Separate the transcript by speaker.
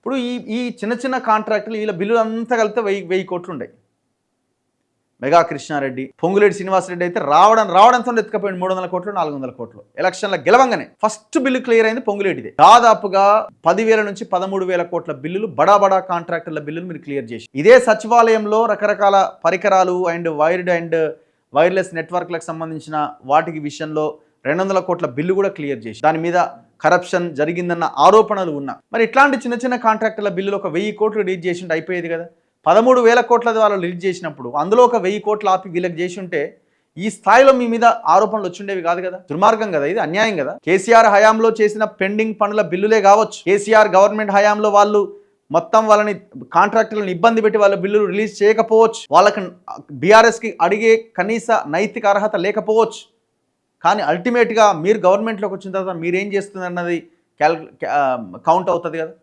Speaker 1: ఇప్పుడు ఈ చిన్న చిన్న కాంట్రాక్టులు వీళ్ళ బిల్లులు అంతా కలిపితే 1000 కోట్లు ఉన్నాయి. మెగా కృష్ణారెడ్డి, పొంగులేటి శ్రీనివాసరెడ్డి అయితే రావడంతో ఎత్తుకపోయింది 300 కోట్లు 400 కోట్లు. ఎలక్షన్ల గెలవంగానే ఫస్ట్ బిల్లు క్లియర్ అయింది పొంగులేటిదే. దాదాపుగా 10,000 నుంచి 13,000 కోట్ల బిల్లులు బడా కాంట్రాక్టర్ల బిల్లులు మీరు క్లియర్ చేసి, ఇదే సచివాలయంలో రకరకాల పరికరాలు అండ్ వైర్డ్ అండ్ వైర్లెస్ నెట్వర్క్లకు సంబంధించిన వాటికి విషయంలో 200 కోట్ల బిల్లు కూడా క్లియర్ చేసి, దాని మీద కరప్షన్ జరిగిందన్న ఆరోపణలు ఉన్నా మరి ఇట్లాంటి చిన్న చిన్న కాంట్రాక్టర్ల బిల్లులు ఒక 1000 కోట్లు రిలీజ్ చేసి ఉంటే అయిపోయేది కదా. 13,000 కోట్ల వాళ్ళు రిలీజ్ చేసినప్పుడు అందులో ఒక 1000 కోట్లు ఆపి వీళ్ళకి చేసి ఉంటే ఈ స్థాయిలో మీ మీద ఆరోపణలు వచ్చిండేవి కాదు కదా. దుర్మార్గం కదా, ఇది అన్యాయం కదా. కేసీఆర్ హయాంలో చేసిన పెండింగ్ పనుల బిల్లులే కావచ్చు, కేసీఆర్ గవర్నమెంట్ హయాంలో వాళ్ళు మొత్తం వాళ్ళని కాంట్రాక్టర్లను ఇబ్బంది పెట్టి వాళ్ళ బిల్లులు రిలీజ్ చేయకపోవచ్చు, వాళ్ళకి బీఆర్ఎస్కి అడిగే కనీస నైతిక అర్హత లేకపోవచ్చు. కానీ అల్టిమేట్గా మీరు గవర్నమెంట్లోకి వచ్చిన తర్వాత మీరేం చేస్తుంది అన్నది కౌంట్ అవుతుంది కదా.